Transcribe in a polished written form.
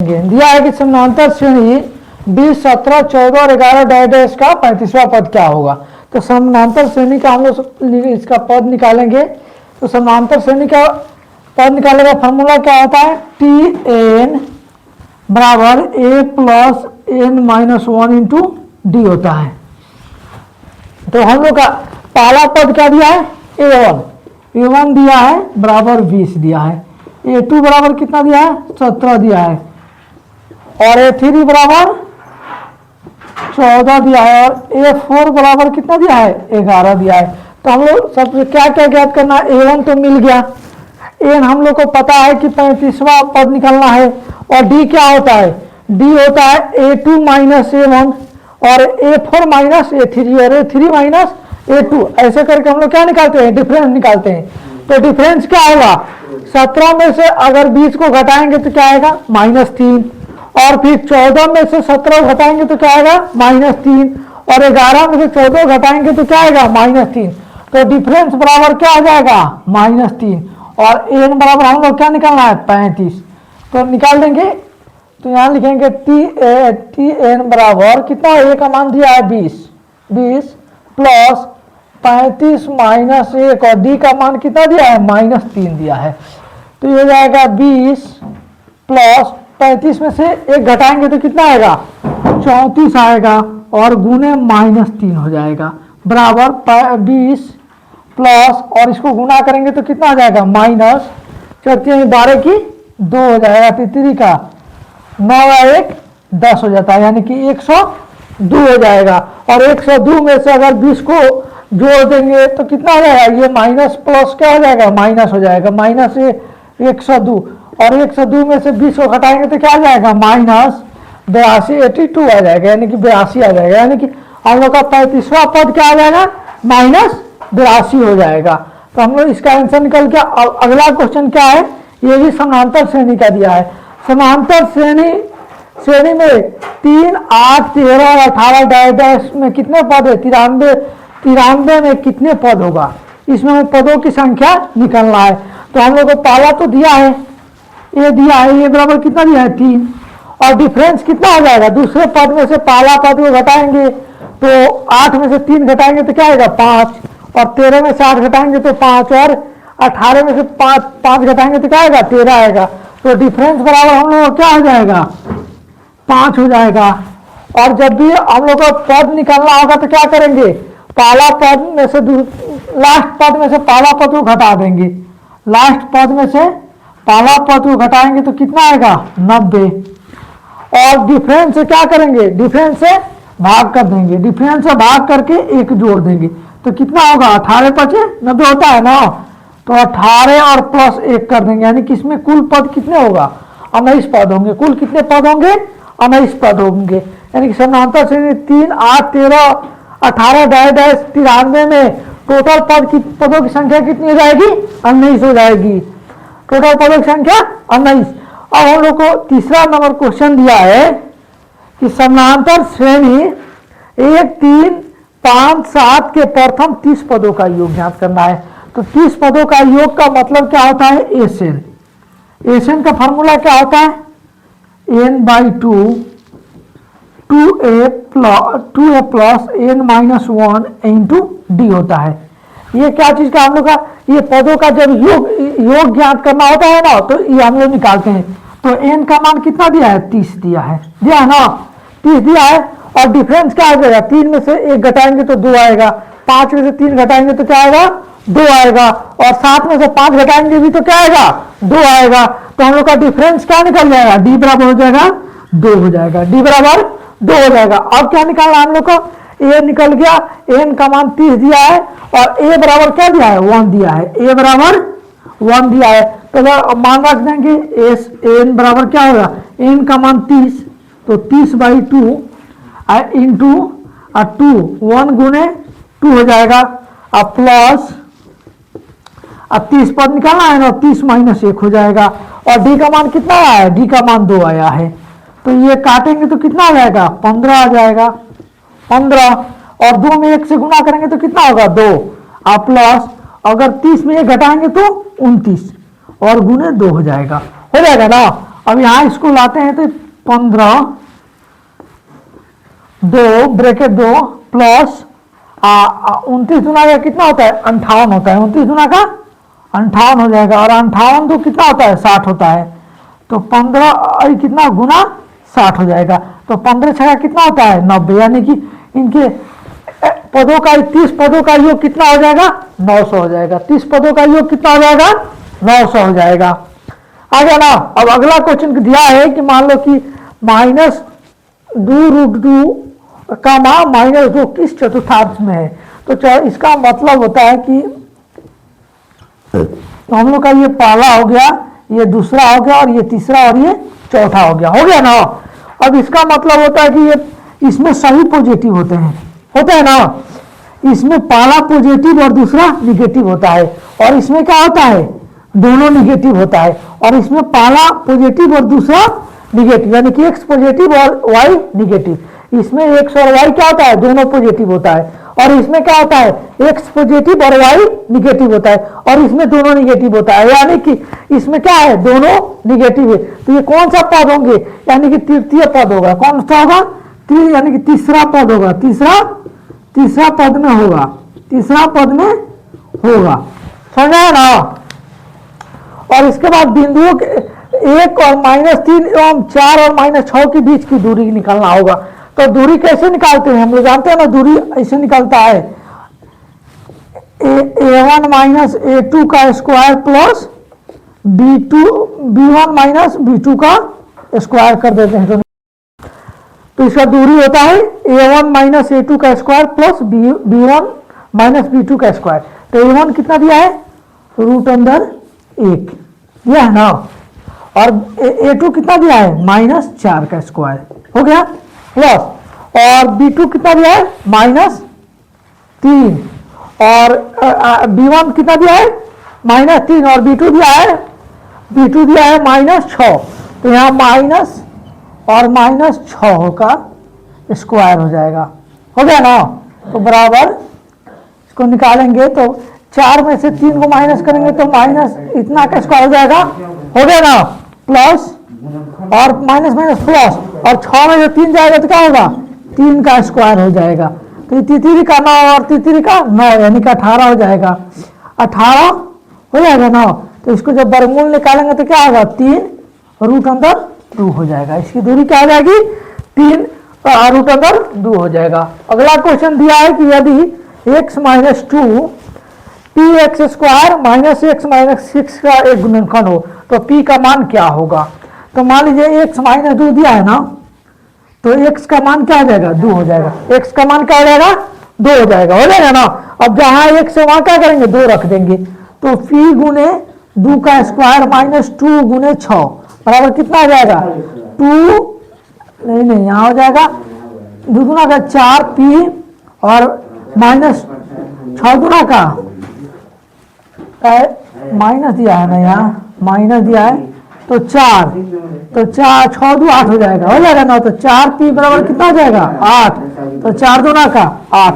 दिया है कि समानांतर श्रेणी 20, 17, 14 और 11 डैश का 35वां पद क्या होगा। तो समानांतर श्रेणी का हम लोग इसका पद निकालेंगे। तो समानांतर श्रेणी का पद निकालने का फॉर्मूला क्या होता है, टी एन बराबर A plus N minus 1 into D होता है। तो हम लोग का पहला पद क्या दिया है, ए1 दिया है बराबर 20 दिया है, ए2 बराबर कितना दिया है 17 दिया है, और ए3 बराबर 14 दिया है, और ए4 बराबर कितना दिया है 11 दिया है। तो हम लोग सबसे क्या क्या ज्ञात करना है, ए1 तो मिल गया, एन हम लोग को पता है कि 35वां पद निकालना है, और डी क्या होता है, डी होता है ए2 माइनस ए1 और ए4 माइनस ए3 और ए3 माइनस ए2। ऐसे करके हम लोग क्या निकालते हैं, डिफरेंस निकालते हैं। तो डिफरेंस क्या होगा, 17 में से अगर 20 को घटाएंगे तो क्या आएगा -3, और फिर 14 में से 17 घटाएंगे तो क्या आएगा -3, और 11 में से 14 घटाएंगे तो क्या आएगा -3। तो डिफरेंस बराबर क्या आ जाएगा -3, और एन बराबर हम लोग क्या निकालना है 35। तो निकाल देंगे, तो यहाँ लिखेंगे टी एन बराबर कितना, ए का मान दिया है 20 प्लस 35 माइनस 1, और डी का मान कितना दिया है -3 दिया है। तो ये हो जाएगा 20 प्लस 35 में से 1 घटाएंगे तो कितना आएगा 34 आएगा, और गुने -3 हो जाएगा बराबर 20 प्लस, और इसको गुना करेंगे तो कितना आ जाएगा -12 की 2 हो जाएगा, तितरी का 9 1 10 हो जाता है, यानी कि 102 हो जाएगा। और 102 में से अगर 20 को जोड़ देंगे तो कितना हो जाएगा, ये माइनस प्लस क्या हो जाएगा, माइनस हो जाएगा, माइनस 102, और 102 में से 20 को घटाएंगे तो क्या आ जाएगा -82 82 आ जाएगा, यानी कि 82 आ जाएगा, यानी कि हम लोग का 35वां पद क्या आ जाएगा -82 हो जाएगा। तो हम लोग इसका आंसर निकल गया। अब अगला क्वेश्चन क्या है, ये भी समांतर श्रेणी का दिया है। समांतर श्रेणी में 3, 8, 13 और 18 डैश में कितने पद है, 93 में कितने पद होगा, इसमें हमें पदों की संख्या निकलना है। तो हम लोग को पहला तो दिया है, ये दिया है, ये बराबर कितना दिया है 3, और डिफरेंस कितना हो जाएगा, दूसरे पद में से पहला पद को घटाएंगे तो 8 में से 3 घटाएंगे तो क्या आएगा 5, और 13 में से 8 घटाएंगे तो 5, और 18 में से 5 घटाएंगे तो क्या आएगा 13 आएगा। तो डिफरेंस बराबर हम लोग क्या हो जाएगा 5 हो जाएगा। और जब भी हम लोग को पद निकालना होगा तो क्या करेंगे, पहला पद में से लास्ट पद में से पहला पद को घटा देंगे, लास्ट पद में से पहला पद को घटाएंगे तो कितना आएगा 90, और डिफरेंस से क्या करेंगे, डिफरेंस से भाग कर देंगे, डिफरेंस से भाग करके 1 जोड़ देंगे तो कितना होगा 18 × 90 होता है ना। तो 18 और प्लस 1 कर देंगे, यानी कि इसमें कुल पद कितने होगा 19 पद होंगे। कुल कितने पद होंगे 19 पद होंगे, यानी कि समांतर श्रेणी 3, 8, 13, 18 डैश 93 में टोटल पदों की संख्या कितनी हो जाएगी 19 हो जाएगी, टोटल पदों की संख्या 19। अब हम लोग को तीसरा नंबर क्वेश्चन दिया है कि समांतर श्रेणी 1, 3, 5, 7 के प्रथम 30 पदों का योग ज्ञात करना है। तो 30 पदों का योग का मतलब क्या होता है, एसएन का फॉर्मूला क्या होता है n/2 2a plus n-1 into D होता है। ये क्या चीज का हम लोग का, ये पदों का जब योग ज्ञात करना होता है ना, तो ये हम लोग निकालते हैं। तो n का मान कितना दिया है 30 दिया है ना, 30 दिया है, और डिफरेंस क्या आ जाएगा, 3 में से 1 घटाएंगे तो 2 आएगा, 5 में से 3 घटाएंगे तो क्या आएगा 2 आएगा, और 7 में से 5 घटाएंगे भी तो क्या आएगा 2 आएगा। तो हम लोग का डिफरेंस क्या निकल जाएगा, डी बराबर हो जाएगा 2 हो जाएगा, डी बराबर 2 हो जाएगा। अब क्या निकालना हम लोग को, ए निकल गया, एन का मान 30 दिया है, और ए बराबर क्या दिया है 1 दिया है, ए बराबर 1 दिया है। तो मान रख देंगे एन बराबर क्या होगा, एन का मान 30, तो 30/2 इंटू 2 1 गुने 2 हो जाएगा, अब प्लस, अब 30 पद निकालना है ना, 30 माइनस 1 हो जाएगा, और डी का मान कितना आया है, डी का मान 2 आया है। तो ये काटेंगे तो कितना आ जाएगा 15 आ जाएगा, 15, और 2 में 1 से गुना करेंगे तो कितना होगा 2, अब प्लस, अगर 30 में 1 घटाएंगे तो 29, और गुने 2 हो जाएगा ना। अब यहाँ इसको लाते हैं तो 15 2 ब्रैकेट 2 प्लस 29 गुना का कितना होता है 58 होता है, 29 गुना का 58 हो जाएगा, और 58 तो कितना होता है 60 होता है, तो 15 कितना गुना 60 हो जाएगा, तो 15 छका कितना होता है 90, यानी कि इनके पदों का 30 पदों का योग कितना हो जाएगा 900 हो जाएगा, 30 पदों का योग कितना हो जाएगा 900 हो जाएगा। आ गया ना। अब अगला क्वेश्चन दिया है कि मान लो कि -2√2 का मान -2 किस चतुर्थांश में है, तो इसका मतलब होता है कि तो हम लोग का ये पहला हो गया, ये दूसरा हो गया, और ये तीसरा और ये चौथा हो गया ना। अब इसका मतलब होता है कि ये इसमें सभी पॉजिटिव होते हैं ना, इसमें पहला पॉजिटिव और दूसरा निगेटिव होता है, और इसमें क्या होता है दोनों निगेटिव होता है, और इसमें पहला पॉजिटिव और दूसरा निगेटिव, यानी कि x पॉजिटिव और y निगेटिव, इसमें x और y क्या होता है दोनों पॉजिटिव होता है, और इसमें क्या होता है x पॉजिटिव और y निगेटिव होता है, और इसमें दोनों निगेटिव होता है, यानी कि इसमें क्या है दोनों निगेटिव है। तो ये कौन सा पद होंगे, यानी कि तृतीय पद होगा, कौन सा होगा यानी कि तीसरा पद होगा, तीसरा पद में होगा, तीसरा पद में होगा, समझा ना। और इसके बाद बिंदुओं के 1 और -3 एवं 4 और -6 के बीच की दूरी निकालना होगा। तो दूरी कैसे निकालते हैं, हम लोग जानते हैं ना, दूरी ऐसे निकलता है a1 - a2 का स्क्वायर प्लस b1 - b2 का स्क्वायर कर देते हैं, तो इसका दूरी होता है a1 - a2 का स्क्वायर प्लस b1 - b2 का स्क्वायर। तो a1 कितना दिया है √1 दिया है ना, और a2 कितना दिया है -4 का स्क्वायर हो गया, प्लस और b2 कितना दिया है -3, और b1 कितना दिया है -3, और b2 दिया है -6, तो यहाँ माइनस और -6 का स्क्वायर हो जाएगा, हो गया ना। तो बराबर इसको निकालेंगे तो 4 में से 3 को माइनस करेंगे तो माइनस इतना का स्क्वायर हो जाएगा, हो गया ना, प्लस और माइनस प्लस, और 6 में से 3 जाएगा तो क्या होगा 3 का स्क्वायर हो जाएगा, तो तितरी का 9 और तितरी का 9, यानी कि 18 हो जाएगा, 18 हो जाएगा ना। तो इसको जब वर्गमूल निकालेंगे तो क्या होगा 3√2 हो जाएगा, इसकी दूरी क्या हो जाएगी 3√2 हो जाएगा। अगला क्वेश्चन दिया है कि यदि x - 2 px² - x - 6 का एक गुणनखंड हो तो p का मान क्या होगा। तो मान लीजिए x - 2 दिया है ना, तो x का मान क्या हो जाएगा 2 हो जाएगा, x का मान क्या हो जाएगा 2 हो जाएगा ना। अब जहां x से वहां क्या करेंगे 2 रख देंगे, तो p गुने 2 का स्क्वायर -2 गुने 6 बराबर कितना हो जाएगा 2, नहीं यहाँ हो जाएगा 2 गुना का 4p और -6 गुना का माइनस दिया है ना, यहाँ माइनस दिया है तो 4, तो 4 6 2 8 हो जाएगा ना, तो 4p बराबर कितना हो जाएगा 8, तो 4 गुना का 8,